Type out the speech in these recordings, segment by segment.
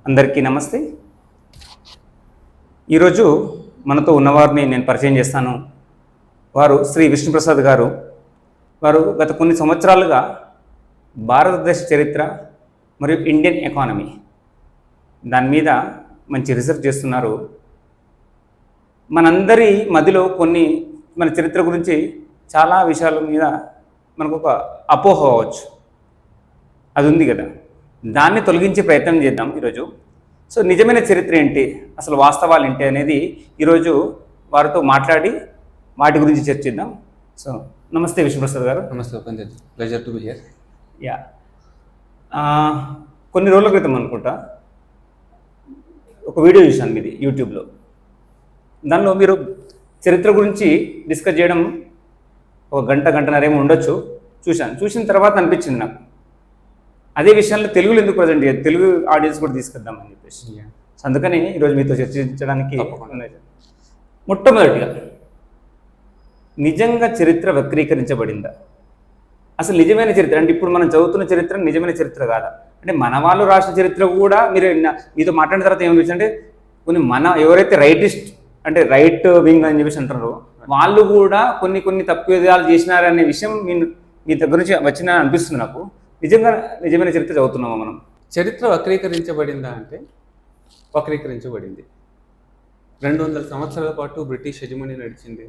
అందరికీ నమస్తే. ఈరోజు మనతో ఉన్నవారిని నేను పరిచయం చేస్తాను. వారు శ్రీ విష్ణుప్రసాద్ గారు. వారు గత కొన్ని సంవత్సరాలుగా భారతదేశ చరిత్ర మరియు ఇండియన్ ఎకానమీ దాని మీద మంచి రీసెర్చ్ చేస్తున్నారు. మనందరి మధ్యలో మన చరిత్ర గురించి చాలా విషయాల మీద మనకు ఒక అపోహ అవ్వచ్చు, అది ఉంది కదా, దాన్ని తొలగించే ప్రయత్నం చేద్దాం ఈరోజు. సో నిజమైన చరిత్ర ఏంటి, అసలు వాస్తవాలు ఏంటి అనేది ఈరోజు వారితో మాట్లాడి వాటి గురించి చర్చిద్దాం. సో నమస్తే విష్ణుప్రసాద్ గారు. నమస్తే Upender, pleasure to be here. Yeah, కొన్ని రోజుల క్రితం అనుకుంటా ఒక వీడియో చూశాను మీది యూట్యూబ్లో. దానిలో మీరు చరిత్ర గురించి డిస్కస్ చేయడం ఒక గంటన్నరేమో ఉండొచ్చు. చూసిన తర్వాత అనిపించింది నాకు అదే విషయాల్లో తెలుగులో ఎందుకు ప్రజెంట్ చేయాలి, తెలుగు ఆడియన్స్ కూడా తీసుకొద్దామని చెప్పేసి. సో అందుకని ఈరోజు మీతో చర్చించడానికి మొట్టమొదటిగా, నిజంగా చరిత్ర వక్రీకరించబడిందా? అసలు నిజమైన చరిత్ర అంటే ఇప్పుడు మనం చదువుతున్న చరిత్ర నిజమైన చరిత్ర కాదా? అంటే మన వాళ్ళు రాసిన చరిత్ర కూడా మీరు మీతో మాట్లాడిన తర్వాత ఏమనిపించింది అంటే కొన్ని ఎవరైతే రైటిస్ట్ అంటే రైట్ వింగ్ అని చెప్పేసి అంటారో వాళ్ళు కూడా కొన్ని తప్పిదాలు చేసినారనే విషయం మీ దగ్గర నుంచి వచ్చిన అనిపిస్తుంది నాకు. నిజమైన చరిత్ర చదువుతున్నామా మనం? చరిత్ర వక్రీకరించబడిందా అంటే వక్రీకరించబడింది. 200 సంవత్సరాల పాటు బ్రిటిష్ హెజిమనీ నడిచింది.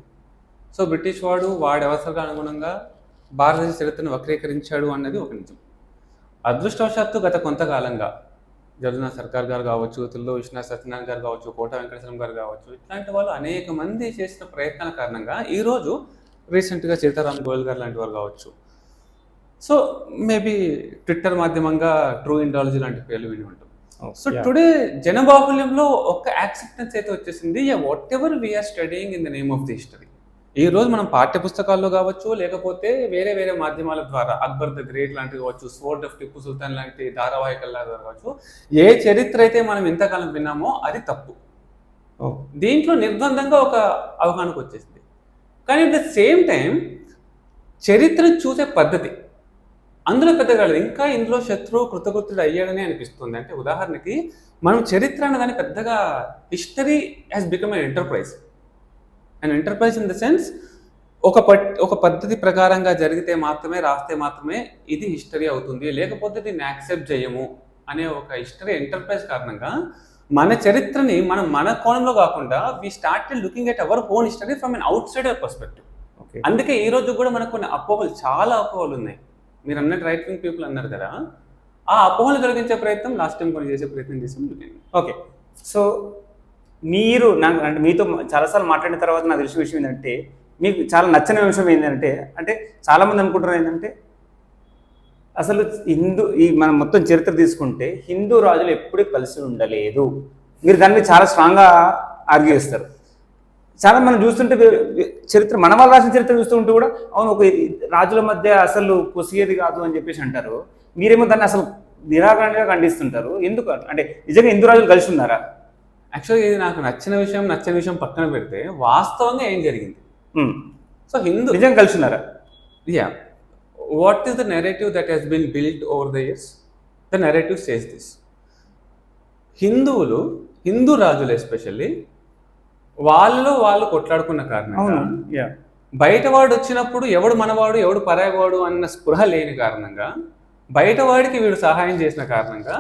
సో బ్రిటిష్ వాడి అవసరాలకు అనుగుణంగా భారతదేశ చరిత్రను వక్రీకరించాడు అన్నది ఒక నిజం. అదృష్టవశాత్తు గత కొంతకాలంగా జదునా సర్కార్ గారు కావచ్చు, తుల్లో విశ్వనాథ్ సత్యనారాయణ గారు కావచ్చు, కోట వెంకటేశ్వరం గారు కావచ్చు, ఇట్లాంటి వాళ్ళు అనేక మంది చేసిన ప్రయత్నాల కారణంగా ఈరోజు రీసెంట్గా సీతారాం గోయల్ గారు లాంటి వారు కావచ్చు, సో మేబీ ట్విట్టర్ మాధ్యమంగా ట్రూ ఇండాలజీ లాంటి పేర్లు విని ఉంటాం. సో టుడే జనబాహుల్యంలో ఒక యాక్సెప్టెన్స్ అయితే వచ్చేసింది, whatever we're studying in the name of the history. ఈ రోజు మనం పాఠ్య పుస్తకాల్లో కావచ్చు, లేకపోతే వేరే మాధ్యమాల ద్వారా అక్బర్ ద గ్రేట్ లాంటివి కావచ్చు, స్వోర్డ్ ఆఫ్ టిప్పు సుల్తాన్ లాంటి ధారావాహికల ద్వారా కావచ్చు, ఏ చరిత్ర అయితే మనం ఎంతకాలం విన్నామో అది తప్పు. దీంట్లో నిర్బంధంగా ఒక అవగాహనకు వచ్చేసింది. కానీ అట్ ద సేమ్ టైం చరిత్రను చూసే పద్ధతి అందులో పెద్దగా లేదు. ఇంకా ఇందులో శత్రువు కృతకృత్యుడు అయ్యాడని అనిపిస్తుంది. అంటే ఉదాహరణకి మనం చరిత్ర అన్నదాన్ని పెద్దగా history has become an enterprise. And enterprise in the sense ఒక పద్ధతి ప్రకారంగా జరిగితే మాత్రమే, రాస్తే మాత్రమే ఇది హిస్టరీ అవుతుంది, లేకపోతే దీన్ని యాక్సెప్ట్ చేయము అనే ఒక హిస్టరీ ఎంటర్ప్రైజ్ కారణంగా మన చరిత్రని మన కోణంలో కాకుండా we started looking at our own history from an outsider perspective. అందుకే ఈ రోజు కూడా మనకు కొన్ని చాలా అపోహలు ఉన్నాయి. మీరు అన్నట్టు రైట్ వింగ్ పీపుల్ అన్నారు కదా, ఆ అపోహలు తొలగించే ప్రయత్నం లాస్ట్ టైం కొన్ని చేసే ప్రయత్నం చేసాం. ఓకే, సో మీరు అంటే మీతో చాలాసార్లు మాట్లాడిన తర్వాత నాకు తెలిసిన విషయం ఏంటంటే, మీకు చాలా నచ్చిన విషయం ఏంటంటే, అంటే చాలామంది అనుకుంటున్నారు ఏంటంటే అసలు మనం మొత్తం చరిత్ర తీసుకుంటే హిందూ రాజులు ఎప్పుడూ కలిసి ఉండలేదు. మీరు దాన్ని చాలా స్ట్రాంగ్గా ఆర్గ్యూ చేస్తారు. చాలా మనం చూస్తుంటే చరిత్ర, మన వాళ్ళు రాసిన చరిత్ర చూస్తుంటే కూడా అవును ఒక రాజుల మధ్య అసలు పొసిగేది కాదు అని చెప్పేసి అంటారు. మీరేమో దాన్ని అసలు నిరాకరణగా ఖండిస్తుంటారు. ఎందుకు అంటే నిజంగా హిందూ రాజులు కలిసి ఉన్నారా? యాక్చువల్గా ఇది నాకు నచ్చిన విషయం పక్కన పెడితే వాస్తవంగా ఏం జరిగింది. సో నిజంగా కలిసి ఉన్నారా? Yeah, what is the narrative that has been built over the years? The narrative says this: Hindu రాజులు ఎస్పెషల్లీ వాళ్ళు కొట్లాడుకున్న కారణంగా, బయటవాడు వచ్చినప్పుడు ఎవడు మనవాడు ఎవడు పరాయవాడు అన్న స్పృహ లేని కారణంగా, బయటవాడికి వీడు సహాయం చేసిన కారణంగా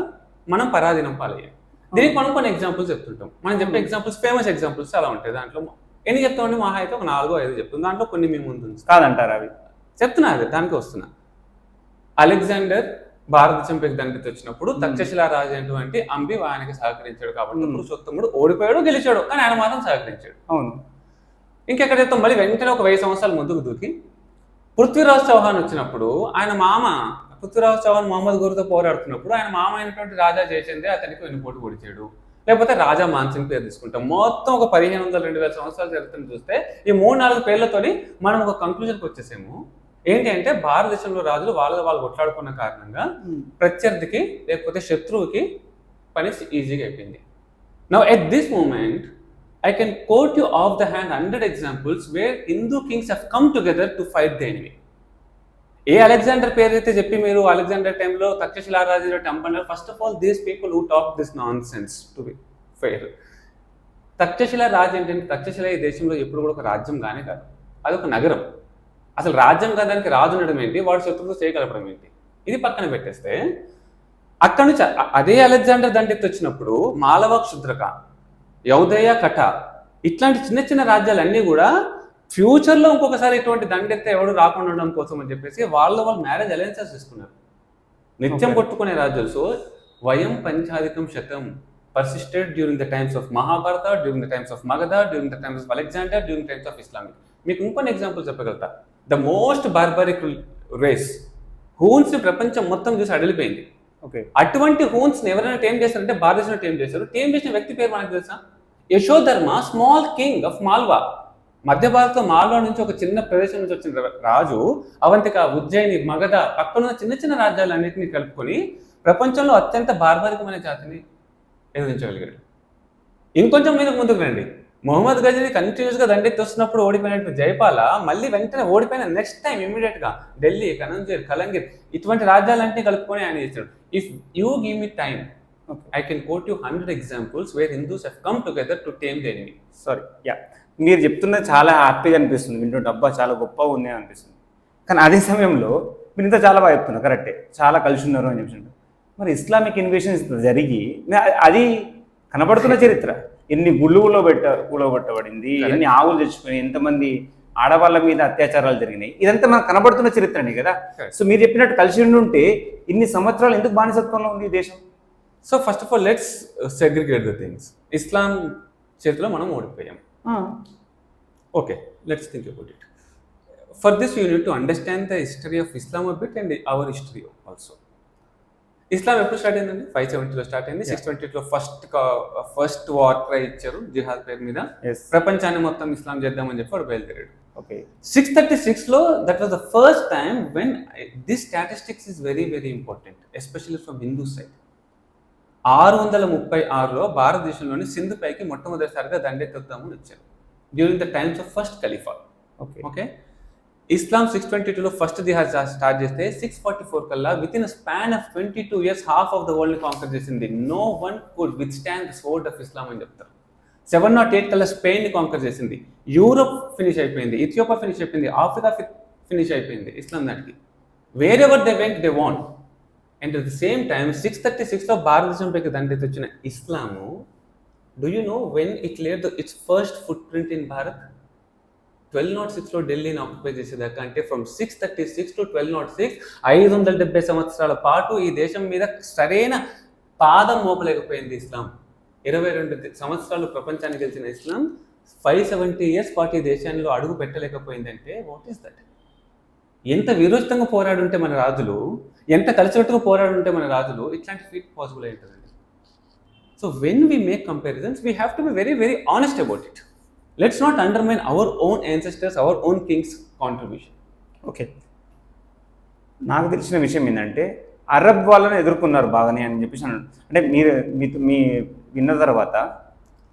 మనం పరాధీనం పాలయ్యాం. దీనికి మనం కొన్ని ఎగ్జాంపుల్స్ చెప్తుంటాం. మనం చెప్పే ఎగ్జాంపుల్స్, ఫేమస్ ఎగ్జాంపుల్స్ చాలా ఉంటాయి. దాంట్లో ఎన్ని చెప్తామండి, మహా అయితే ఒక 4-5 చెప్తుంది. దాంట్లో కొన్ని మీ ముందు కాదంటారు, అవి చెప్తున్నా, దానికి వస్తున్నా. అలెగ్జాండర్ భారతదేశంపై దండెత్తి వచ్చినప్పుడు తక్షశిలా రాజు అయినటువంటి అంబి ఆయనకి సహకరించాడు కాబట్టి పురుషోత్తముడు ఓడిపోయాడు, గెలిచాడు, కానీ ఆయన మాత్రం సహకరించాడు. అవును. ఇంకెక్కడైతే మళ్ళీ వెంటనే ఒక 1000 సంవత్సరాలు ముందుకు దూకి పృథ్వీరాజ్ చౌహాన్ వచ్చినప్పుడు ఆయన మామ పృథ్వీరాజ్ చౌహాన్ మహమ్మద్ గోరుతో పోరాడుతున్నప్పుడు ఆయన మామ అయినటువంటి రాజా జయచంద్ర అతనికి వెన్నుపోటు పొడిచాడు. లేకపోతే రాజా మాన్సింగ్ పేరు తీసుకుంటాం. మొత్తం ఒక 1500-2000 సంవత్సరాల చరిత్రను చూస్తే ఈ 3-4 పేర్లతోని మనం ఒక కంక్లూజన్కి వచ్చేసాము. ఏంటి అంటే భారతదేశంలో రాజులు వాళ్ళు కొట్లాడుకున్న కారణంగా ప్రత్యర్థికి లేకపోతే శత్రువుకి పని ఈజీగా అయిపోయింది. Now at this moment I can quote you off the hand 100 examples where Hindu kings have come together to fight the enemy. ఏ అలెగ్జాండర్ పేరైతే చెప్పి మీరు అలెగ్జాండర్ టైంలో తక్షశిలా రాజు temple, first of all these people who talk this nonsense to be fair. Takshashila రాజు ఏంటంటే తక్షశిల ఈ దేశంలో ఎప్పుడు కూడా ఒక రాజ్యం కానే కాదు, అదొక నగరం. అసలు రాజ్యం కాదానికి రాజు ఉండడం ఏంటి, వాడు శత్రువుతో చేయగలపడం ఏంటి, ఇది పక్కన పెట్టేస్తే అక్కడి నుంచి అదే అలెగ్జాండర్ దండెత్తి వచ్చినప్పుడు మాలవ, క్షుద్రక, యౌదయ, కట ఇట్లాంటి చిన్న చిన్న రాజ్యాలన్నీ కూడా ఫ్యూచర్లో ఇంకొకసారి ఇటువంటి దండెత్తే ఎవడు రాకుండా ఉండడం కోసం అని చెప్పేసి వాళ్ళు మ్యారేజ్ అలయన్సెస్ తీసుకున్నారు, నిత్యం కొట్టుకునే రాజ్యాలు. సో వయం పంచాధికం శతం persisted during the times of Mahabharata, during the times of Magadha, during the times of Alexander, during the times of Islamic. మీకు ఇంకొన్ని ఎగ్జాంపుల్ చెప్పగలుగుతా. The most barbaric race Huns ని ప్రపంచం మొత్తం చూసి అడిలిపోయింది. ఓకే, అటువంటి హూన్స్ ని ఎవరైనా టేమ్ చేశారంటే భారతదేశంలో టేమ్ చేశారు. టేమ్ చేసిన వ్యక్తి పేరు మనకు తెలుసా? యశోధర్మ, స్మాల్ కింగ్ ఆఫ్ మాల్వా. మధ్య భారత్లో మాల్వా నుంచి ఒక చిన్న ప్రదేశం నుంచి వచ్చిన రాజు అవంతిక, ఉజ్జయిని, మగధ పక్కన చిన్న చిన్న రాజ్యాలన్నింటినీ కలుపుకొని ప్రపంచంలో అత్యంత బార్బారికమైన జాతిని ఎదిరించగలిగాడు. ఇంకొంచెం మీద ముందుకు రండి, మొహమ్మద్ గజని కంటిన్యూస్గా దండెత్తి వస్తున్నప్పుడు ఓడిపోయినట్టు జైపాల మళ్ళీ వెంటనే ఓడిపోయిన నెక్స్ట్ టైం ఇమీడియట్గా ఢిల్లీ, కనంజీర్, కలంగిర్ ఇటువంటి రాజ్యాలన్నీ కలుపుకొని ఆయన చేశాడు. If you give me time I can quote you 100 examples where Hindus have come together to tame the enemy. Sorry, yeah, మీరు చెప్తున్నది చాలా హ్యాపీగా అనిపిస్తుంది, వింటుంటే అబ్బా చాలా గొప్పగా ఉంది అని అనిపిస్తుంది. కానీ అదే సమయంలో మీరు ఇంత చాలా బాగా చెప్తున్నారు, కరెక్టే, చాలా కలిసి ఉన్నారు అని చెప్పి. మరి ఇస్లామిక్ ఇన్వేషన్స్ జరిగి అది కనబడుతున్న చరిత్ర, ఎన్ని గుళ్ళు కూలగొట్టబడింది, ఎన్ని ఆవులు తెచ్చుకొని, ఎంతమంది ఆడవాళ్ళ మీద అత్యాచారాలు జరిగినాయి, ఇదంతా మనకు కనబడుతున్న చరిత్రనే కదా. సో మీరు చెప్పినట్టు కలిసి ఉంటే ఇన్ని సంవత్సరాలు ఎందుకు బానిసత్వంలో ఉంది ఈ దేశం? So first of all let's segregate the things. Islam చేతిలో మనం ఓడిపోయాం. Okay, let's think about it. For this you need to understand the history of Islam a bit and our history also. Islam ఎప్పుడు start అయిందండి? 570లో start అయింది. 622లో first war cry ఇచ్చారు జిహాద్ పేరు మీద. ప్రపంచాన్ని మొత్తం ఇస్లాం చేద్దామని చెప్పి వాడు బయలుదేరాడు. ఓకే, 636లో that was the first time when this statistics is very very important, especially from Hindu side. 636లో భారతదేశంలోని సింధు పైకి మొట్టమొదటిసారిగా దండెత్తుదామని వచ్చారు during the times of first ఖలీఫా. ఓకే, ఇస్లాం 622లో ఫస్ట్ జిహాద్ స్టార్ట్ చేస్తే 644 కల్లా within span of 22 years half of the world conquer చేసింది. No one could withstand the sword of Islam అని చెప్తారు. 708 కల్లా స్పెయిన్ ని కాంకర్ చేసింది, యూరోప్ ఫినిష్ అయిపోయింది, ఇథియోపియా ఫినిష్ అయిపోయింది, ఆఫ్రికా ఫినిష్ అయిపోయింది ఇస్లాం దానికి. Wherever they went they want. And at the same time 636లో భారతదేశం పైకి దండెత్తి వచ్చిన Islam, do you know when it laid its first footprint in Bharat? 1206లో ఢిల్లీని ఆక్యుపై చేసేదాకా, అంటే ఫ్రమ్ 636 to 1206 570 సంవత్సరాల పాటు ఈ దేశం మీద సరైన పాదం మోపలేకపోయింది ఇస్లాం. 22 సంవత్సరాలు ప్రపంచాన్ని గెలిచిన ఇస్లాం 570 years పాటు ఈ దేశంలో అడుగు పెట్టలేకపోయిందంటే వాట్ ఈస్ దట్? ఎంత విరుష్టంగా పోరాడుంటే మన రాజులు, ఎంత కలిసికట్టుగా పోరాడుంటే మన రాజులు, ఇట్లాంటి ఫీట్ పాసిబుల్ అవుతుందండి. So when we make comparisons we have to be very very honest about it. Let's not undermine our own ancestors, our own kings' contribution. Okay, నాకు తెలిసిన విషయం ఏంటంటే అరబ్ వాళ్ళని ఎదుర్కొన్నారు బాగానే అని చెప్పేసి అన్నాడు. అంటే మీ విన్న తర్వాత,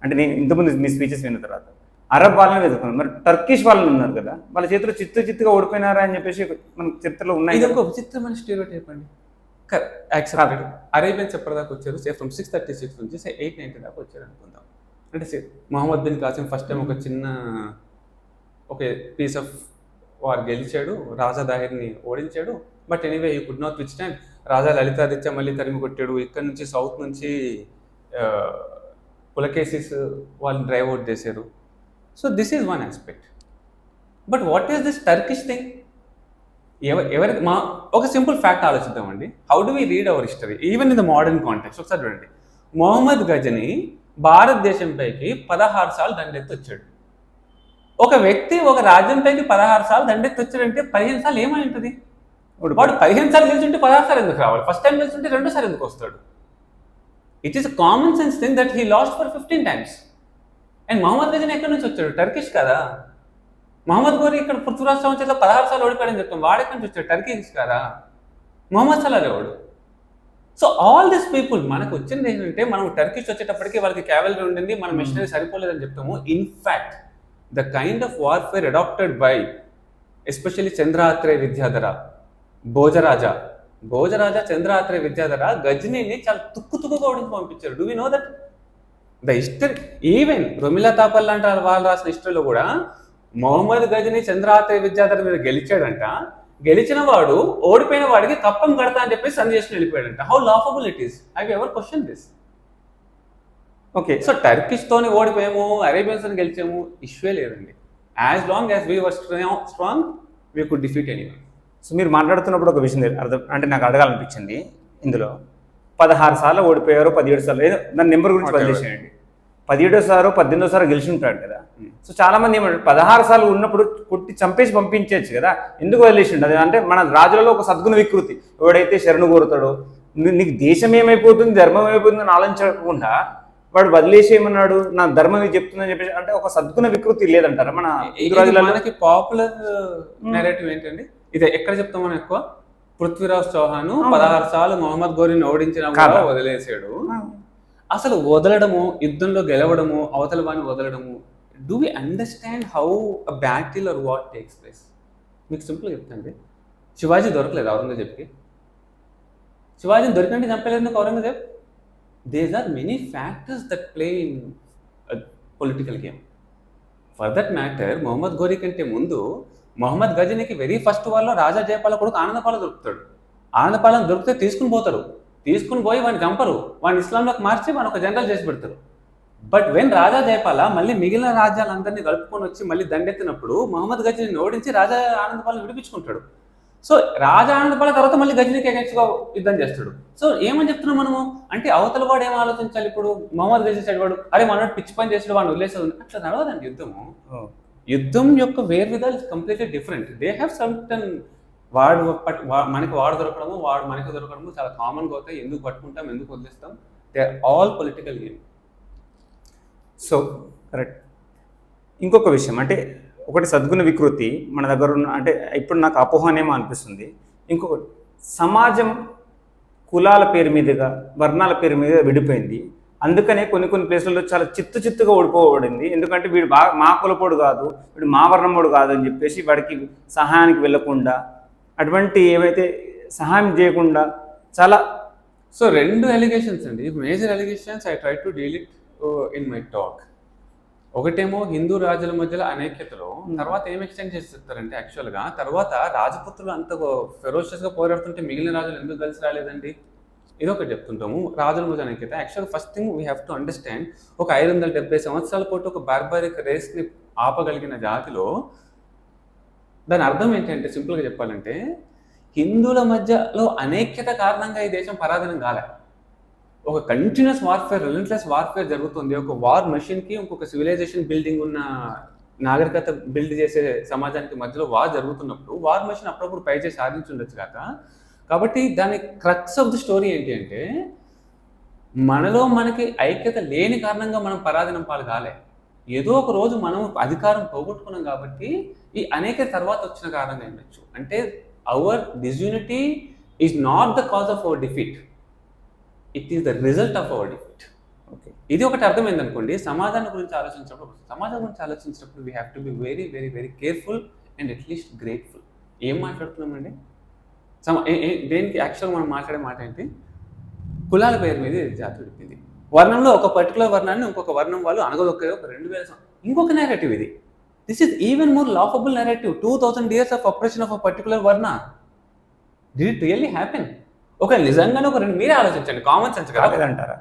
అంటే నేను ఇంతకుముందు మీ స్పీచెస్ విన్న తర్వాత అరబ్ వాళ్ళని ఎదుర్కొన్నారు. మరి టర్కిష్ వాళ్ళని ఉన్నారు కదా, వాళ్ళ చేతిలో చిత్తుగా ఓడిపోయినారా అని చెప్పేసి మన చరిత్రలో ఉన్నాయి. ఇది ఒక విచిత్రమైన స్టీరియోటైప్ అండి. యాక్సెప్టెడ్. అరేబియన్స్ ఎప్పటిదాకా వచ్చారు? సే ఫ్రమ్ 636 నుంచి 890 దాకా వచ్చారు అనుకుందాం. అంటే మొహమ్మద్ బిన్ కాసిం ఫస్ట్ టైం ఒక చిన్న పీస్ ఆఫ్ వార్ గెలిచాడు, రాజా దాహిర్ని ఓడించాడు. But anyway he could not withstand. Raja Lalitaditya మళ్ళీ తరిమి కొట్టాడు. ఇక్కడ నుంచి సౌత్ నుంచి పులకేసిస్ వాళ్ళని డ్రైవ్ అవుట్ చేశారు. So this is one aspect. But what is this Turkish thing? ఒక సింపుల్ ఫ్యాక్ట్ ఆలోచిద్దామండి. How do we read our history even in the modern context? ఒకసారి చూడండి, మొహమ్మద్ గజని భారతదేశంపైకి 16 సార్లు దండెత్తి వచ్చాడు. ఒక వ్యక్తి ఒక రాజ్యంపైకి 16 సార్లు దండెత్తి వచ్చాడంటే 15 సార్లు ఏమై ఉంటుంది? వాడు 15 సార్లు గెలిచుంటే 16 సార్లు ఎందుకు రావాలి? ఫస్ట్ టైం గెలిచుంటే 2 సార్లు ఎందుకు వస్తాడు? It is common sense thing that he lost for 15 times. And Mohammad Ghazni ఎక్కడి నుంచి వచ్చాడు? టర్కిష్ కదా. మొహమ్మద్ గోరి ఇక్కడ పృథ్వీరాజ్ చౌహాన్ చేతిలో 16 సార్లు ఓడిపోయాడని చెప్తాం. వాడు ఎక్కడి నుంచి వచ్చాడు? టర్కిష్ కదా. మొహమ్మద్ సలార్ ఎవడు? సో ఆల్ దిస్ పీపుల్ మనకు వచ్చింది ఏంటంటే, మనం టర్కిష్ వచ్చేటప్పటికి వాళ్ళకి క్యావెలరీ ఉండింది, మన మిషనరీ సరిపోలేదని చెప్తాము. In fact the kind of warfare adopted by especially Chandratreya Vidyadhara, Bhojaraja Chandratreya Vidyadhara గజనీని చాలా తుక్కుగా ఓడించి పంపించారు. Do we know that? The history, even Romila Thapar లాంటి వాళ్ళు రాసిన హిస్టరీలో కూడా మొహమ్మద్ గజనీ చంద్రాత్రేయ విద్యాధర మీద గెలిచాడంట. గెలిచిన వాడు ఓడిపోయిన వాడికి కప్పం కడతా అని చెప్పేసి సంధి చేసుకుని వెళ్ళిపోయాడంట. How laughable it is? I ever question this. Okay, so Turkish తోని ఓడిపోయాము, అరేబియన్స్ అని గెలిచాము, ఇష్యూ లేదండి. As long as we were strong we could defeat anyone. So మీరు మాట్లాడుతున్నప్పుడు ఒక విషయం అర్థం అంటే నాకు అడగాలనిపించింది. ఇందులో 16 సార్లు ఓడిపోయారు, 17 సార్లు, ఏదో దాని నెంబర్ గురించి వదిలేసేయండి. 17 సార్లు 18 సార్లు గెలిచి ఉంటాడు కదా. సో చాలా మంది ఏమంటారు 16 సార్లు ఉన్నప్పుడు కొట్టి చంపేసి పంపించవచ్చు కదా, ఎందుకు వదిలేసిండు? అది అంటే మన రాజులలో ఒక సద్గుణ వికృతి. ఎవడైతే శరణు కోరుతాడో, నీకు దేశం ఏమైపోతుంది, ధర్మం ఏమైపోతుంది అని ఆలోచించకుండా వాడు వదిలేసేయమన్నాడు, నా ధర్మం ఇది చెప్తుందని చెప్పేసి, అంటే ఒక సద్గుణ వికృతి లేదంటారా మన మనకి? పాపులర్ నెరేటివ్ ఏంటండి ఇది? ఎక్కడ చెప్తాం మనం ఎక్కువ? పృథ్వీరాజ్ చౌహాన్ 16 సార్లు మొహమ్మద్ ఘోరీని ఓడించిన వదిలేసాడు. అసలు వదలడము, యుద్ధంలో గెలవడము, అవతల వాడిని వదలడము, do we understand how a battle or what takes place? మీకు సింపుల్గా చెప్తాండి, శివాజీ దొరకలేదు ఔరంగజేబ్కి. శివాజీని దొరికినట్టు చంపలేదు ఔరంగజేబ్. There are many factors that play in political game. For that matter Mohammad Ghori కంటే ముందు మొహమ్మద్ గజనీకి వెరీ ఫస్ట్ వాళ్ళలో రాజా జయపాల కొడుకు ఆనందపాల దొరుకుతాడు. ఆనందపాలెం దొరికితే తీసుకుని పోతారు, తీసుకుని పోయి వాడిని చంపరు, వాడిని ఇస్లాంలోకి మార్చి వాడిని ఒక జనరల్ చేసి పెడతారు. బట్ వెన్ రాజా జయపాల మళ్ళీ మిగిలిన రాజ్యాలందరినీ కలుపుకొని వచ్చి మళ్ళీ దండెత్తినప్పుడు మొహమ్మద్ గజనీని ఓడించి రాజా ఆనందపాలను విడిపించుకుంటాడు. సో రాజా ఆనందపాల తర్వాత మళ్ళీ గజనీకి అగెన్స్ట్గా యుద్ధం చేస్తాడు. సో ఏమని చెప్తున్నాం మనము అంటే, అవతల వాడు ఏం ఆలోచించాలి? ఇప్పుడు మొహమ్మద్ గజనీ చదివాడు, అరే మనోడు పిచ్చి పని చేసాడు, వాడిని వదిలేసాడు, అట్లా నడవదండి యుద్ధము. యుద్ధం యొక్క వేరు విధాలు completely different. They have certain మనకి వాడు దొరకడము, వాడు మనకి దొరకడము చాలా కామన్గా అవుతాయి. ఎందుకు పట్టుకుంటాం, ఎందుకు వదిలేస్తాం? They are all political game. So correct. ఇంకొక విషయం అంటే, ఒకటి సద్గుణ వికృతి మన దగ్గర ఉన్న, అంటే ఇప్పుడు నాకు అపోహనేమో అనిపిస్తుంది. ఇంకొకటి, సమాజం కులాల పేరు మీదుగా, వర్ణాల పేరు మీద విడిపోయింది. అందుకనే కొన్ని ప్లేసుల్లో చాలా చిత్తుగా ఓడిపోబడింది. ఎందుకంటే వీడు మా కులపోడు కాదు, వీడు మా వర్ణముడు కాదు అని చెప్పేసి వాడికి సహాయానికి వెళ్లకుండా, అటువంటి ఏవైతే సహాయం చేయకుండా చాలా. సో 2 ఎలిగేషన్స్ అండి, major allegations. I try to deal it in my talk. ఒకటేమో హిందూ రాజుల మధ్యలో అనైక్యతలో తర్వాత ఏం ఎక్స్టెండ్ చేసి చెప్తారంటే, యాక్చువల్గా తర్వాత రాజపుత్రులు అంత ఫెరోషియస్గా పోరాడుతుంటే మిగిలిన రాజులు ఎందుకు కలిసి రాలేదండి? ఇది ఒకటి చెప్తుంటాము. రాజుల మధ్య అనైక్యత. యాక్చువల్గా first thing we have to understand, ఒక 570 సంవత్సరాల పాటు ఒక బార్బారిక్ రేస్ని ఆపగలిగిన జాతిలో దాని అర్థం ఏంటంటే, సింపుల్గా చెప్పాలంటే, హిందువుల మధ్యలో అనైక్యత కారణంగా ఈ దేశం పరాధీనం కాలే. ఒక కంటిన్యూస్ వార్ఫేర్, రిలెంట్లెస్ వార్ఫేర్ జరుగుతుంది. ఒక వార్ మెషిన్కి ఇంకొక సివిలైజేషన్ బిల్డింగ్ ఉన్న నాగరికత బిల్డ్ చేసే సమాజానికి మధ్యలో వార్ జరుగుతున్నప్పుడు వార్ మెషిన్ అప్పుడప్పుడు పై చేసి సాధించుండొచ్చు కాక. కాబట్టి దాని క్రక్స్ ఆఫ్ ది స్టోరీ ఏంటి అంటే, మనలో మనకి ఐక్యత లేని కారణంగా మనం పరాధీనం పాలు కాలే. ఏదో ఒక రోజు మనం అధికారం పోగొట్టుకున్నాం కాబట్టి ఈ అనేక తర్వాత వచ్చిన కారణంగా ఉండొచ్చు. అంటే our disunity is not the cause of our defeat, it is the result of our defeat. Okay, ఇది ఒకటి అర్థమైంది అనుకోండి. సమాజం గురించి ఆలోచించినప్పుడు we have to be very very very careful and at least grateful. ఏం మాట్లాడుతున్నామండి? దేనికి యాక్చువల్గా మనం మాట్లాడే మాట ఏంటి? కులాల పేరు మీద జాతి విడిపింది. వర్ణంలో ఒక పర్టికులర్ వర్ణాన్ని ఇంకొక వర్ణం వాళ్ళు అనగదొక్కే ఒక 2000 ఇంకొక నేరేటివ్ ఇది. This is even more laughable narrative. 2000 years of oppression of a particular varna. Did it really happen? ఒక నిజంగానే ఒక మీరే ఆలోచించండి, కామన్ సెన్స్ కదా. లేదంటారా?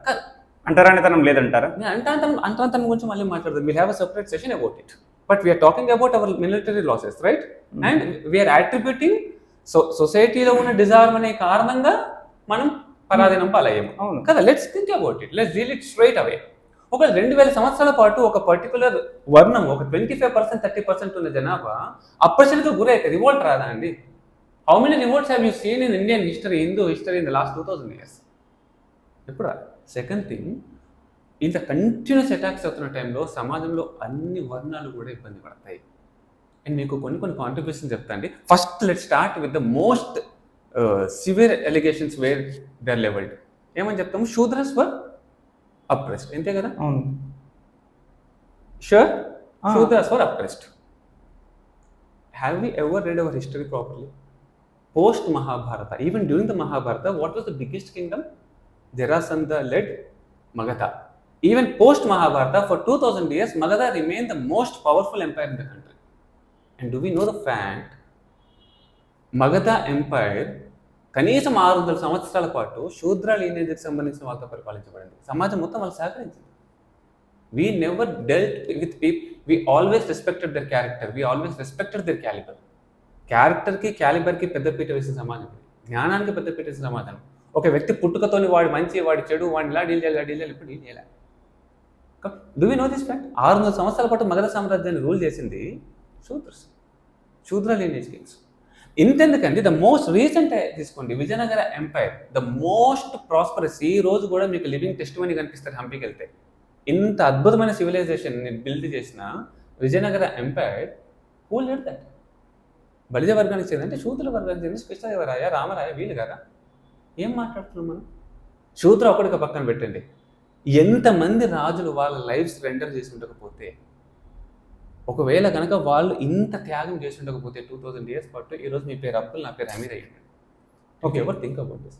అంటరానితనం లేదంటారా? అంటరానితనం గురించి మళ్ళీ మాట్లాడదాం. Will have a separate session about it. But we're talking about our military losses, right? And we're attributing సొసైటీలో ఉన్న డిజార్మ్ అనే కారణంగా మనం పరాధీనం పాలయ్యాము. అవును కదా? Let's think about it, let's deal it straight away. ఒక 2000 సంవత్సరాల పాటు ఒక పర్టికులర్ వర్ణం, ఒక 25% 30% ఉన్న జనాభా అప్రెషన్కి గురైతే రివోల్ట్ రాదా అండి? How many revolts have you seen in Indian history, Hindu history in the last 2000 years? ఎప్పుడు? సెకండ్ థింగ్, ఇంత కంటిన్యూస్ అటాక్స్ అవుతున్న టైంలో సమాజంలో అన్ని వర్ణాలు కూడా ఇబ్బంది పడతాయి. అండ్ మీకు కొన్ని కాంట్రిబ్యూషన్ చెప్తా అండి. First let start with the most severe allegations where they are levelled. ఏమని చెప్తాము? శూద్రస్ వర్ అప్రెస్డ్, అంతే కదా? అవును, sure. Shudras were oppressed. Have we ever read our history properly? post Mahabharata, even during the Mahabharata, what was the biggest kingdom? Jarasandha led Magadha. Even post Mahabharata, for 2000 years, Magadha remained the most powerful empire in the country. And do we know the fact? Magadha empire కనీసం 600 సంవత్సరాల పాటు శూద్ర లీనేజ్కి సంబంధించిన వాళ్ళతో పరిపాలించబడింది. సమాజం మొత్తం వాళ్ళు సహకరించింది. We never dealt with people, we always respected their character, we always respected their caliber. క్యారెక్టర్కి క్యాలిబర్కి పెద్దపీట వేసిన సమాజం, జ్ఞానానికి పెద్దపీట వేసిన సమాజం. ఒక వ్యక్తి పుట్టుకతోని వాడు మంచి వాడి చెడు వాడిని ఇలా డీల్ చేయాలి ఇప్పుడు డీల్ చేయాలి. Do we know this fact? 600 సంవత్సరాల పాటు మగధ సామ్రాజ్యాన్ని రూల్ చేసింది శూద్ర లీనేజ్ కింగ్స్. ఇంతెందుకండి, ద మోస్ట్ రీసెంట్ తీసుకోండి, Vijayanagara empire, the most prosperous. ఈ రోజు కూడా మీకు లివింగ్ టెస్టిమనీ కనిపిస్తారు హంపీకి వెళ్తే. ఇంత అద్భుతమైన సివిలైజేషన్ బిల్డ్ చేసిన Vijayanagara empire, who led that? Balija వర్గానికి చెంది అంటే శూద్ర వర్గానికి చెంది కృష్ణదేవరాయ, రామరాయ, వీళ్ళు కదా. ఏం మాట్లాడుతున్నాం మనం? శూద్ర ఒకటికి పక్కన పెట్టండి, ఎంతమంది రాజులు వాళ్ళ లైఫ్స్ రెండర్ చేసి ఉండకపోతే, ఒకవేళ కనుక వాళ్ళు ఇంత త్యాగం చేసి ఉండకపోతే 2000 years పాటు ఈరోజు మీ పేరు అబ్దుల్, నా పేరు అమీర్ అయ్యండి. ఓకే, ఎవరు థింక్ అబౌట్ దిస్?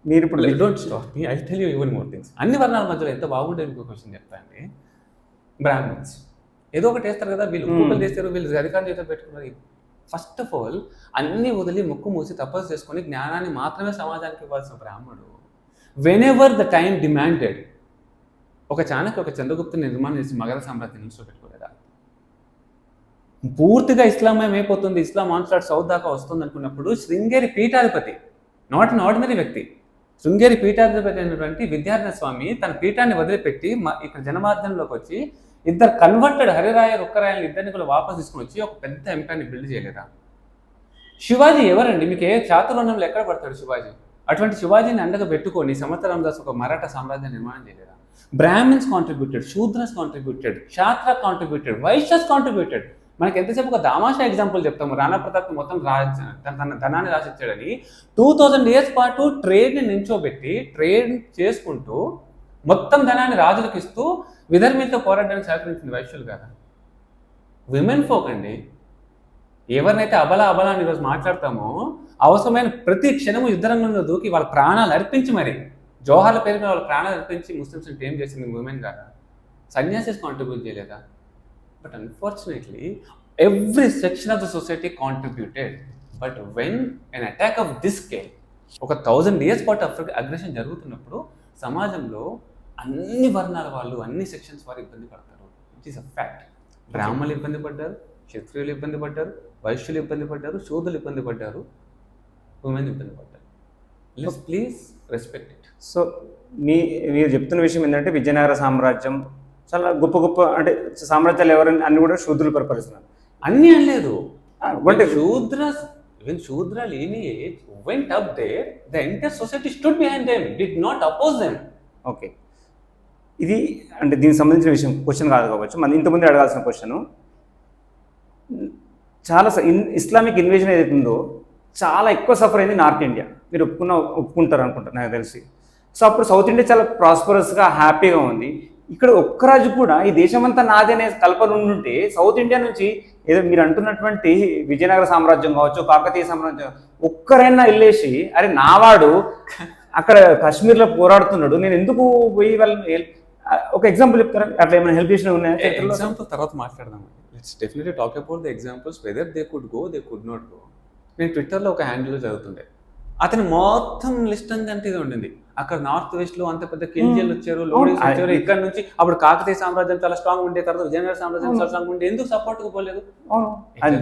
మీరు ఇప్పుడు don't stop me, I tell you even more things. అన్ని వర్ణాల మధ్యలో ఎంత బాగుంటే ఇంకో క్వశ్చన్ చెప్తాండి. బ్రాహ్మణ్స్ ఏదో ఒకటి వేస్తారు కదా, వీళ్ళు ఉప్పులు చేస్తారు, వీళ్ళు అధికారం చేత పెట్టుకున్నారు. ఫస్ట్ ఆఫ్ ఆల్ అన్ని వదిలి ముక్కు మూసి తపస్సు చేసుకొని జ్ఞానాన్ని మాత్రమే సమాజానికి ఇవ్వాల్సిన బ్రాహ్మణుడు, when ever the time demanded, ఒక చాణక్య ఒక చంద్రగుప్తుని నిర్మాణం చేసి మగధ సామ్రాజ్యం నుంచి పెట్టుకోలేదా? పూర్తిగా ఇస్లామయం అయిపోతుంది, ఇస్లాం ఆన్స్టాట్ సౌత్ దాకా వస్తుంది అనుకున్నప్పుడు శృంగేరి పీఠాధిపతి, నాట్ అన్ ఆర్డినరీ వ్యక్తి, శృంగేరి పీఠాధిపతి అయినటువంటి విద్యార్థి స్వామి తన పీఠాన్ని వదిలిపెట్టి ఇక్కడ జనమాధ్యంలోకి వచ్చి ఇద్దరు కన్వర్టెడ్ హరిరాయ రుక్కరాయలు ఇద్దరిని కూడా వాపస్ తీసుకుని వచ్చి ఒక పెద్ద ఎంపైర్ని బిల్డ్ చేయలేదా? శివాజీ ఎవరండి? మీకు ఏ చాతుర్వర్ణంలో ఎక్కడ పడతాడు శివాజీ? అటువంటి శివాజీని అండగా పెట్టుకొని సమర్థరామ్ దాస్ ఒక మరాఠా సామ్రాజ్యాన్ని నిర్మాణం చేయలేదా? Brahmins contributed, Shudras contributed, Kshatra contributed, Vaishyas contributed. మనకి ఎంతసేపు ఒక దామాషా ఎగ్జాంపుల్ చెప్తాము, రాణా ప్రతాప్ మొత్తం తన ధనాన్ని రాసిచ్చాడని. 2000 years పాటు ట్రేడ్ని నించోబెట్టి ట్రేడ్ చేసుకుంటూ మొత్తం ధనాన్ని రాజులకు ఇస్తూ విధర్మీలతో పోరాడడానికి సహకరించింది వైశ్యులు కదా. విమెన్ ఫోక్ అండి. ఎవరినైతే అబల అని ఈరోజు మాట్లాడతామో, అవసరమైన ప్రతి క్షణము యుద్ధరంగంలో దూకి వాళ్ళ ప్రాణాలు అర్పించి, మరి జోహార్ల పేరు మీద వాళ్ళ ప్రాణాలు అర్పించి ముస్లిమ్స్ని ఏం చేసింది విమెన్ కదా. సన్యాసిస్ కాంట్రిబ్యూట్ చేయలేదా? But unfortunately every section of the society contributed. But when an attack of this scale, ఒక 1000 years పాటు అగ్రెషన్ జరుగుతున్నప్పుడు సమాజంలో అన్ని వర్ణాల వాళ్ళు, అన్ని సెక్షన్స్ వారు ఇబ్బంది పడతారు. It is a fact. బ్రాహ్మణులు ఇబ్బంది పడ్డారు, క్షత్రియులు ఇబ్బంది పడ్డారు, వైశ్యులు ఇబ్బంది పడ్డారు, శూద్రులు ఇబ్బంది పడ్డారు, ఉమెన్ ఇబ్బంది పడ్డారు. Let's please respect it. So మీరు చెప్తున్న విషయం ఏంటంటే విజయనగర సామ్రాజ్యం చాలా గొప్ప గొప్ప అంటే సామ్రాజ్యాలు ఎవరని అన్ని కూడా శూద్రులు పరిపాలిస్తున్నారు. అన్నీ అనలేదు, శూద్ర lineage went up there, the entire society stood behind them, did not oppose them. Okay, ఇది అంటే దీనికి సంబంధించిన విషయం క్వశ్చన్ కాదు కావచ్చు, మనం ఇంతకుముందు అడగాల్సిన క్వశ్చన్. చాలా ఇస్లామిక్ ఇన్వేజన్ ఏదైతే ఉందో చాలా ఎక్కువ సఫర్ అయింది నార్త్ ఇండియా. మీరు ఒప్పుకుంటారు అనుకుంటారు నాకు తెలిసి. సో అప్పుడు సౌత్ ఇండియా చాలా ప్రాస్పరస్గా హ్యాపీగా ఉంది. ఇక్కడ ఒక్క రాజు కూడా ఈ దేశమంతా నాదే అనే కల్పన ఉండుంటే సౌత్ ఇండియా నుంచి ఏదో మీరు అంటున్నటువంటి విజయనగర సామ్రాజ్యం కావచ్చు, కాకతీయ సామ్రాజ్యం, ఒక్కరైనా వెళ్ళేసి అరే నావాడు అక్కడ కాశ్మీర్లో పోరాడుతున్నాడు, నేను ఎందుకు పోయి వాళ్ళని ఒక ఎగ్జాంపుల్ చెప్తారా? అట్లా ఏమైనా హెల్ప్ చేసిన ఉన్నాయా? ఎగ్జాంపుల్ తర్వాత మాట్లాడదాం. Let's definitely talk about the examples, whether they could go, they could not go. నేను ట్విట్టర్లో ఒక హ్యాండిల్లో చదువుతుండే, అతను మొత్తం లిస్ట్ అంటే ఇది ఉండింది. అక్కడ నార్త్ వెస్ట్ లో అంత పెద్ద కిల్జీలు వచ్చారు, లోడీస్ వచ్చారు, ఇక్కడ నుంచి అప్పుడు కాకతీయ సామ్రాజ్యం చాలా స్ట్రాంగ్ ఉండే, తర్వాత విజయనగర సామ్రాజ్యం చాలా స్ట్రాంగ్ ఉండే, ఎందుకు సపోర్ట్ పోలేదు?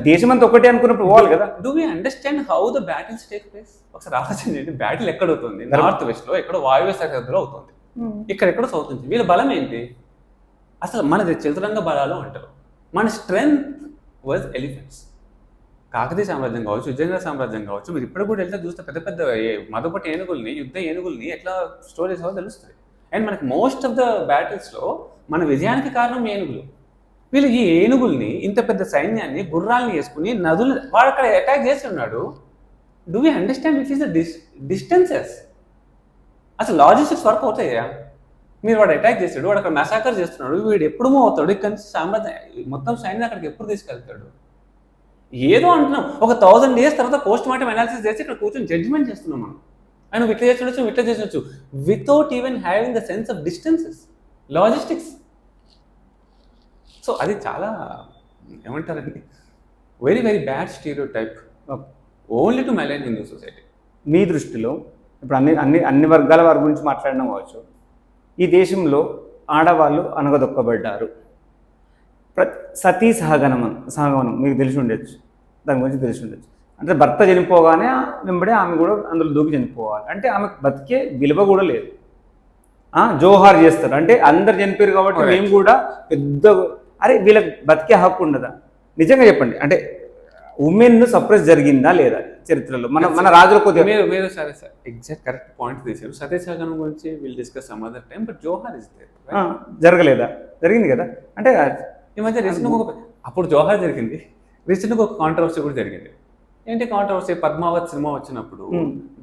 దేశం అంతా ఒకటే అనుకున్నప్పుడు పోవాలి కదా. Do we understand how the battles take place? ఒకసారి ఆలోచించండి, బ్యాటిల్ ఎక్కడ అవుతుంది? నార్త్ వెస్ట్ లో ఎక్కడో వాయువ్య సరిహద్దులో అవుతుంది, ఇక్కడ ఎక్కడో సౌత్ నుంచి. వీళ్ళ బలం ఏంటి? అసలు మనది చతురంగ బలాలు అంటారు. మన స్ట్రెంగ్త్ వాజ్ ఎలిఫెంట్స్. కాకతీయ సామ్రాజ్యం కావచ్చు, విజయనగర సామ్రాజ్యం కావచ్చు, మీరు ఇప్పుడు కూడా వెళ్తే చూస్తే పెద్ద పెద్ద మదపటి ఏనుగుల్ని, యుద్ధ ఏనుగుల్ని ఎట్లా స్టోర్ చేసావో తెలుస్తుంది. అండ్ మనకి మోస్ట్ ఆఫ్ ద బ్యాటిల్స్లో మన విజయానికి కారణం ఏనుగులు. వీళ్ళు ఈ ఏనుగుల్ని, ఇంత పెద్ద సైన్యాన్ని, గుర్రాలని వేసుకుని నదులు వాడు అక్కడ అటాక్ చేసి ఉన్నాడు. Do we understand which is the distances? అసలు లాజిస్టిక్స్ వర్క్ అవుతాయా? మీరు వాడు అటాక్ చేస్తాడు, వాడు అక్కడ మెసాకర్ చేస్తున్నాడు, వీడు ఎప్పుడు మూవ్ అవుతాడు, ఇక్కడ నుంచి సామ్రాజ్యం మొత్తం సైన్యం అక్కడికి ఎప్పుడు తీసుకెళ్తాడు? ఏదో అంటున్నాం, ఒక 1000 years తర్వాత పోస్ట్ మార్టం అనాలిసిస్ చేసి ఇక్కడ కూర్చొని జడ్జిమెంట్ చేస్తున్నాం మనం. ఆయన ఇట్లా చేసి ఇట్లా చేసి without even having the sense of distances, logistics. So అది చాలా ఏమంటారండి, very very bad stereotype only to malign Hindu society. మీ దృష్టిలో ఇప్పుడు అన్ని వర్గాల వారి గురించి మాట్లాడడం కావచ్చు, ఈ దేశంలో ఆడవాళ్ళు అనగదొక్కబడ్డారు. సతీ సహగమనం మీకు తెలిసి ఉండొచ్చు, దాని గురించి తెలిసి ఉండొచ్చు. అంటే భర్త చనిపోగానే వెంబడే ఆమె కూడా అందులో దూకి చనిపోవాలి, అంటే ఆమె బతికే విలువ కూడా లేదు. జోహార్ చేస్తారు, అంటే అందరు చనిపోయారు కాబట్టి మేము కూడా పెద్ద, అరే వీళ్ళకి బతికే హక్కు ఉండదా? నిజంగా చెప్పండి, అంటే ఉమెన్ సప్రెస్ జరిగిందా లేదా చరిత్రలో? మన రాజుల కొద్దిగా మీరు సరే సార్ ఎగ్జాక్ట్ కరెక్ట్ పాయింట్ తీసారు. సతీ సహగమనం గురించి will discuss some other time, but Jauhar is there. జరగలేదా? జరిగింది కదా. అంటే ఈ మధ్య రీసెంట్గా అప్పుడు జోహార్ జరిగింది, రీసెంట్గా ఒక కాంట్రవర్సీ కూడా జరిగింది. ఏంటి కాంట్రవర్సీ? పద్మావత్ సినిమా వచ్చినప్పుడు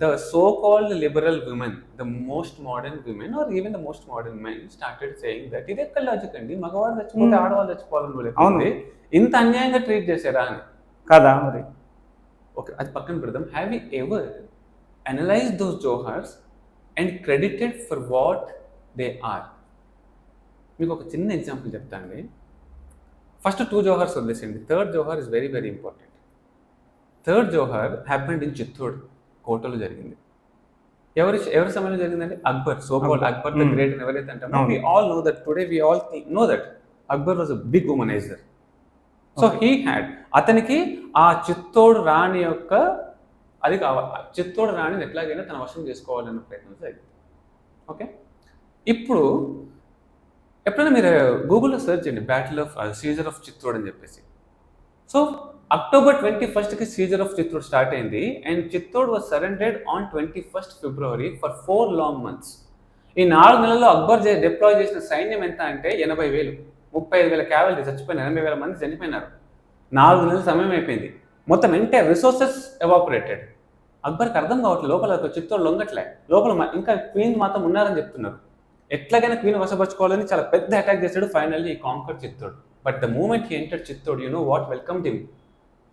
the so called liberal women, the most modern women or even the most modern men started saying that ఇది ఎక్కడ లాజిక్ అండి, మగవాళ్ళు చచ్చిపోతే ఆడవాళ్ళు చచ్చిపోవాలని ఇంత అన్యాయంగా ట్రీట్ చేశారా అని కదా. మరి ఓకే, అది పక్కన పెడదాం. Have you ever analyse those Jauhars and credited for what they are? మీకు ఒక చిన్న ఎగ్జాంపుల్ చెప్తాండి. ఫస్ట్ 2 జోహార్స్ వదిలేసండి, third Jauhar is very very important. Third Jauhar happened in Chittor కోటలో జరిగింది. ఎవరి సమయంలో జరిగిందంటే Akbar, so called Akbar the great ఎవరైతే అంటామో, we all know that today we all know that Akbar was a big womaniser. So he had, అతనికి ఆ చిత్తోడు రాణి యొక్క అది కావాలి, చిత్తోడు రాణిని ఎట్లాగైనా తన వశం చేసుకోవాలన్న ప్రయత్నం జరిగింది. ఓకే, ఇప్పుడు ఎప్పుడైనా మీరు గూగుల్లో సెర్చ్ చేయండి battle of seizure of Chittor అని చెప్పేసి. సో October 21కి సీజర్ ఆఫ్ చిత్తోడ్ స్టార్ట్ అయింది and Chittor was surrendered on 21st February for 4 long months. ఈ 4 నెలల్లో అక్బర్ డిప్లాయ్ చేసిన సైన్యం ఎంత అంటే 80,000, 35,000 క్యావలరీ చచ్చిపోయిన, 80,000 మంది చనిపోయినారు. 4 నెలల సమయం అయిపోయింది, మొత్తం ఎంటైర్ రిసోర్సెస్ ఎవాపరేటెడ్. అక్బర్కి అర్థం కావట్లేదు, లోపల చిత్తోడ్ లొంగట్లే, లోపల ఇంకా క్వీన్ మాత్రం ఉన్నారని చెప్తున్నారు. ఎట్లాగైనా క్వీన్ వశపరచుకోవాలని చాలా పెద్ద అటాక్ చేశాడు. ఫైనల్లీ ఈ conquer Chittor. But the moment he entered Chittor, you know what welcomed him?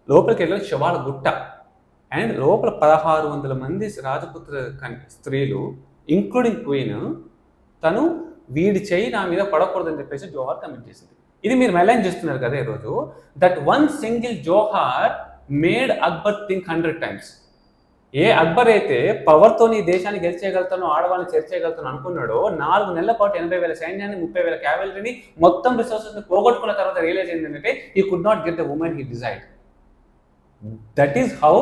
లోపలికి వెళ్ళిన శవాల గుట్ట అండ్ లోపల 1600 మంది రాజపుత్ర స్త్రీలు ఇంక్లూడింగ్ క్వీన్, తను వీడి చేయి నా మీద పడకూడదని చెప్పేసి జోహార్ కమిట్ చేసింది. ఇది మీరు మెలైన్ చేస్తున్నారు కదా ఈరోజు. That one single jauhar made Akbar think 100 times. ఏ అక్బర్ అయితే పవర్తో ఈ దేశాన్ని గెలిచేయగలుగుతానో, ఆడవాళ్ళని చేర్చేయగలుగుతాను అనుకున్నాడో, 4 నెలల పాటు 80,000 సైన్యాన్ని, 30,000 క్యావలరీని, మొత్తం రిసోర్సెస్ని పోగొట్టుకున్న తర్వాత రియలైజ్ ఏంటంటే he could not get the woman he desired. That is how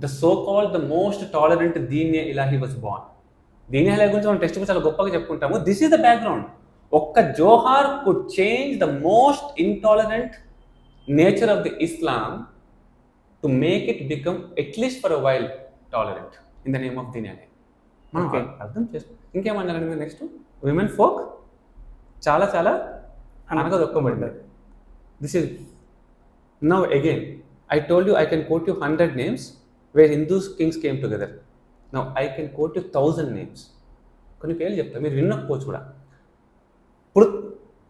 the so-called the most tolerant Deen-e Ilahi was born. Deen-e Ilahi గురించి మనం టెక్స్ట్ బుక్ చాలా గొప్పగా చెప్పుకుంటాము. This is the background. ఒక్క Jauhar could change the most intolerant nature of the Islam to make it become at least for a while tolerant in the name of Deen-e Ilahi. మనం అర్థం చేసుకో. ఇంకేమన్నారండి మీరు నెక్స్ట్? విమెన్ ఫోక్ చాలా చాలా అనగదొక్కబడ్డారు. This is now again I told you I can quote you 100 names where Hindu kings came together. Now I can quote you 1000 names. కొన్ని పేర్లు చెప్తా, మీరు వినకపోవచ్చు కూడా.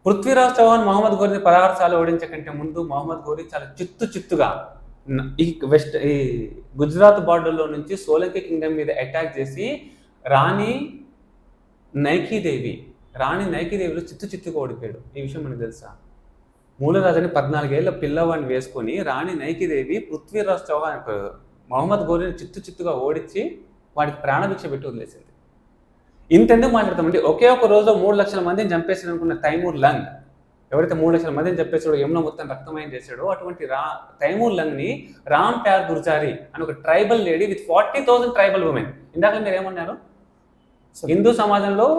పృథ్వీరాజ్ చౌహాన్ మహమ్మద్ ఘోరీని 16 సార్లు ఓడించే కంటే ముందు మహమ్మద్ ఘోరీ చాలా చిత్తుగా ఈ గుజరాత్ బార్డర్లో నుంచి సోలంకి కింగ్డమ్ మీద అటాక్ చేసి రాణి నైకీదేవిలో చిత్తుగా ఓడిపోయాడు. ఈ విషయం మనకు తెలుసా? మూలరాజుని 14 ఏళ్ల పిల్లవాడిని వేసుకొని రాణి నైకీదేవి పృథ్వీరాజ్ చౌహాన్ మహమ్మద్ ఘోరీని చిత్తుగా ఓడించి వాడికి ప్రాణభిక్ష పెట్టి వదిలేసింది. ఇంతెందుకు మాట్లాడతామండి? ఒకే ఒక రోజులో 3 లక్షల మందిని చంపేసాడు అనుకున్న తైమూర్ లంగ్, ఎవరైతే 3 లక్షల మందిని చంపేసాడో, యమున మొత్తం రక్తమయం చేశాడో, అటువంటి తైమూర్ లంగ్ని రామ్ ప్యార్ గుర్జారీ అని ఒక tribal lady with 40,000 tribal women. ఇందాక మీరు ఏమన్నారు? హిందూ సమాజంలో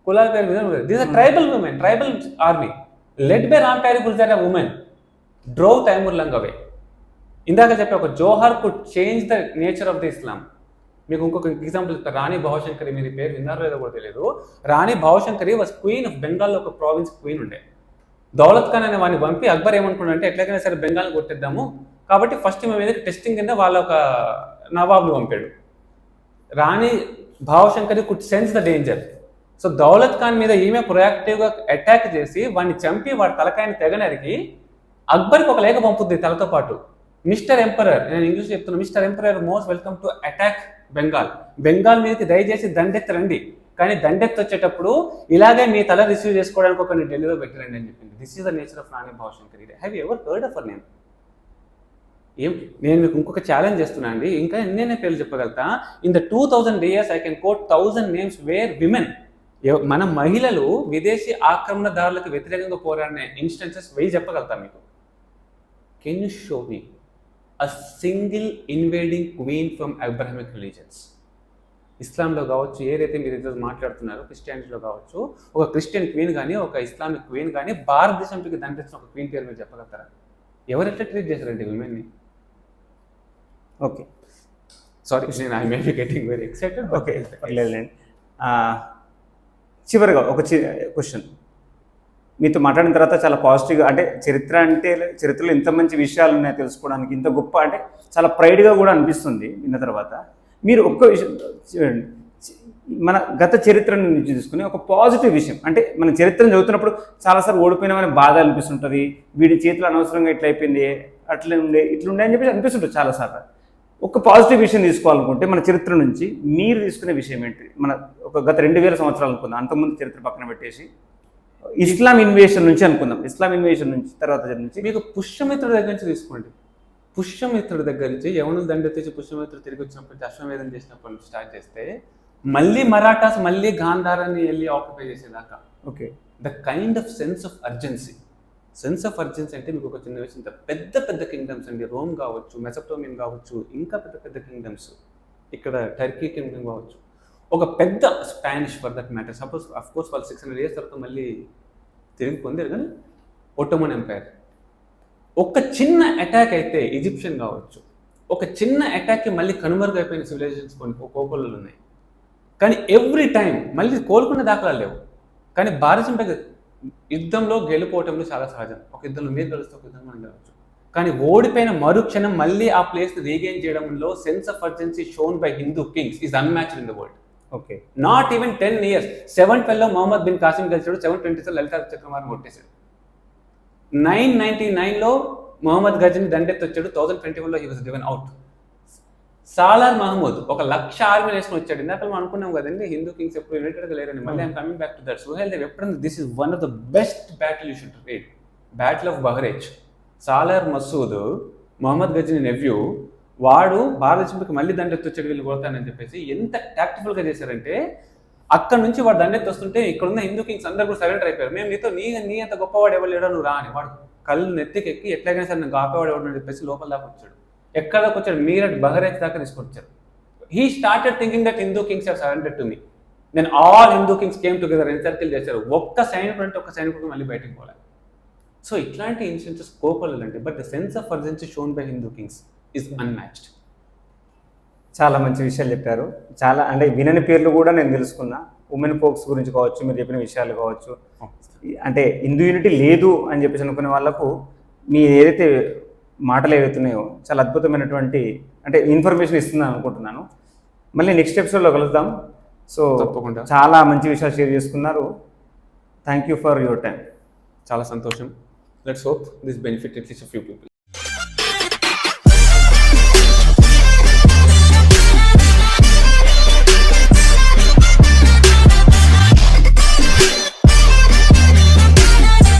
కులాల పేరు మీద this are tribal women, tribal army led by Ram Pyar Gurjar, a woman, drove Taimur Lung away. ఇందాక చెప్పే ఒక Jauhar could change the nature of the Islam. మీకు ఇంకొక ఎగ్జాంపుల్ చెప్తారు. రాణి భావశంకరి, మీరు పేరు విన్నారో లేదో కూడా తెలియదు. రాణి భావశంకరి వాజ్ క్వీన్ ఆఫ్ బెంగాల్లో ఒక ప్రావిన్స్ క్వీన్ ఉండే. దౌలత్ ఖాన్ అనే వాడిని పంపి అక్బర్ ఏమనుకున్నాడంటే ఎట్లయినా సరే బెంగాల్ని కొట్టేద్దాము, కాబట్టి ఫస్ట్ మేము ఏదైతే టెస్టింగ్ కింద వాళ్ళ ఒక నవాబ్ను పంపాడు. Rani Bhavashankari could sense the danger. So Daulat Khan మీద ఈమె ప్రొయాక్టివ్గా అటాక్ చేసి వాడిని చంపి వాడి తలకాయని తెగనరికి అక్బర్కి ఒక లేఖ పంపుద్ది తలతో పాటు. మిస్టర్ ఎంపరర్, నేను ఇంగ్లీష్ చెప్తున్నా, mister emperor most welcome to attack Bengal. Bengal మీదకి దయచేసి దండెత్తి రండి, కానీ దండెత్తి వచ్చేటప్పుడు ఇలాగే మీ తల రిసీవ్ చేసుకోవడానికి ఒకరిని ఢిల్లీలో పెట్టరండి అని చెప్పింది. This is the nature of Rani Bhavashankari. Have you ever heard of her name? నేను మీకు ఇంకొక ఛాలెంజ్ చేస్తున్నా అండి, ఇంకా ఎన్నైనా పేర్లు చెప్పగలుగుతా. In the 2000 years I can quote 1000 names where women, మన మహిళలు విదేశీ ఆక్రమణదారులకు వ్యతిరేకంగా పోరాడిన ఇన్స్టెన్సెస్ 1000 చెప్పగలుగుతా మీకు. Can you show me a single invading queen from Abrahamic religions? ఇస్లాంలో కావచ్చు, ఏదైతే మీరు ఈరోజు మాట్లాడుతున్నారో క్రిస్టియానిటీలో కావచ్చు, ఒక క్రిస్టియన్ క్వీన్ కానీ ఒక ఇస్లామిక్ క్వీన్ కానీ భారతదేశంకి దండెత్తిన ఒక క్వీన్ పేరు మీరు చెప్పగలుగుతారా? ఎవరు ఎట్లా ట్రీట్ చేశారండి విమెన్ని? ఓకే, సారీ, నేను I may be getting very excited. Okay, లేదండి. చివరిగా ఒక క్వశ్చన్, మీతో మాట్లాడిన తర్వాత చాలా పాజిటివ్గా, అంటే చరిత్ర అంటే చరిత్రలో ఇంత మంచి విషయాలు ఉన్నాయి తెలుసుకోవడానికి, ఇంత గొప్ప, అంటే చాలా ప్రైడ్గా కూడా అనిపిస్తుంది విన్న తర్వాత. మీరు ఒక్క విషయం చూడండి, మన గత చరిత్ర నుంచి తీసుకుని ఒక పాజిటివ్ విషయం, అంటే మన చరిత్రను చదువుతున్నప్పుడు చాలాసార్లు ఓడిపోయినామని బాధ అనిపిస్తుంటుంది, వీడి చేతిలో అనవసరంగా ఇట్లా అయిపోయింది, ఇట్లుండే అని చెప్పేసి అనిపిస్తుంటుంది చాలాసార్లు. ఒక పాజిటివ్ విషయం తీసుకోవాలనుకుంటే మన చరిత్ర నుంచి మీరు తీసుకునే విషయం ఏంటి? మన ఒక గత 2000 సంవత్సరాలు అనుకుందాం, అంతకుముందు చరిత్ర పక్కన పెట్టేసి ఇస్లాం ఇన్వేషన్ నుంచి అనుకుందాం. ఇస్లాం ఇన్వేషన్ నుంచి తర్వాత నుంచి మీకు పుష్యమిత్రుడి దగ్గర నుంచి తీసుకోండి. పుష్యమిత్రుడి దగ్గర నుంచి యవనులు దండెత్తి పుష్యమిత్రుడు తిరిగి వచ్చినప్పుడు అశ్వమేధం చేసినప్పటి నుంచి స్టార్ట్ చేస్తే మళ్ళీ మరాఠాస్ మళ్ళీ గాంధారాన్ని వెళ్ళి ఆక్యుపై చేసేదాకా. Okay, the kind of sense of urgency అంటే మీకు ఒక చిన్న విషయం, పెద్ద పెద్ద కింగ్డమ్స్ అండి, రోమ్ కావచ్చు, మెసోపోటేమియన్ కావచ్చు, ఇంకా పెద్ద పెద్ద కింగ్డమ్స్, ఇక్కడ టర్కీ కింగ్డమ్ కావచ్చు, ఒక పెద్ద Spanish for that matter, suppose of course వాళ్ళు 600 years తర్వాత మళ్ళీ తిరిగి పొందారు, కానీ ఒట్టోమన్ ఎంపైర్. ఒక చిన్న అటాక్ అయితే ఈజిప్షియన్ కావచ్చు, ఒక చిన్న అటాక్కి మళ్ళీ కనుమరుగైపోయిన సివిలైజేషన్స్ కొన్ని కోకొల్లలు ఉన్నాయి, కానీ ఎవ్రీ టైం మళ్ళీ కోలుకునే దాఖలాలు లేవు. కానీ భారతదేశంపై యుద్ధంలో గెలుపోవటంలో చాలా సహజం, ఒక యుద్ధంలో మీరు గెలుస్తే ఒక యుద్ధంలో మనం గెలవచ్చు, కానీ ఓడిపోయిన మరుక్షణం మళ్ళీ ఆ ప్లేస్ని రీగెయిన్ చేయడంలో sense of urgency shown by Hindu kings is unmatched in the world. Okay, not even 10 years. 712లో మొహమ్మద్ బిన్ కాసిం గెలిచాడు, 720లో లలితా చక్రవర్తిని కొట్టేశాడు. 999లో మొహమ్మద్ గజని దండెత్తి వచ్చాడు, 1021లో he was driven out. Salar Mahmud 1,00,000 army వేసుకుని వచ్చాడు. ఇందాక మనం అనుకున్నాం కదండి హిందూ కింగ్స్ ఎప్పుడు యునైటెడ్గా లేరని. మళ్ళీ I'm coming back to that. Suhel Dev ఎప్పుడన్నా this is one of the best battle you should read, battle of Bahraich. Salar Masood Mohammed Ghazni nephew, వాడు భారతదేశంకి మళ్ళీ దండెత్తి వచ్చాడు వీళ్ళు కొడతానని చెప్పేసి ఎంత టాక్టిఫుల్గా చేశారంటే, అక్కడ నుంచి వాడు దండెత్తి వస్తుంటే ఇక్కడున్న హిందూ కింగ్స్ అందరూ కూడా సరెండర్ అయిపోయారు. మేము నీతో నీ అంత గొప్పవాడు ఎవరు లేడో నువ్వు రా అని. వాడు కళ్ళు నెత్తికెక్కి ఎట్లాగైనా సరే నాకు ఆపేవాడు ఎవడు అని చెప్పేసి లోపల దాకా వచ్చాడు. ఎక్కడ దాకా వచ్చాడు? మీరట్ బహ్రేచ్ దాకా తీసుకొచ్చారు. He started thinking that Hindu kings have surrendered to me. Then all Hindu kings came together, encircle చేశారు. ఒక్క సైనికుడు అంటే ఒక్క సైనికుడు మళ్ళీ బయటకు పోవాలి. సో ఇట్లాంటి ఇన్సిడెంట్స్ కోపలంటే, but the sense of urgency shown by Hindu kings is unmatched. చాలా మంచి విషయాలు చెప్పారు. చాలా అంటే వినని పేర్లు కూడా నేను తెలుసుకున్నా. ఉమెన్ ఫోక్స్ గురించి కావచ్చు, మీరు చెప్పిన విషయాలు కావచ్చు, అంటే హిందూ యూనిటీ లేదు అని చెప్పేసి అనుకునే వాళ్ళకు మీ ఏదైతే మాటలు ఏవైతున్నాయో చాలా అద్భుతమైనటువంటి అంటే ఇన్ఫర్మేషన్ ఇస్తుందని అనుకుంటున్నాను. మళ్ళీ నెక్స్ట్ ఎపిసోడ్లో కలుద్దాం. సో తప్పకుండా చాలా మంచి విషయాలు షేర్ చేసుకున్నారు. Thank you for your time. చాలా సంతోషం. Let's hope this benefit at least few people.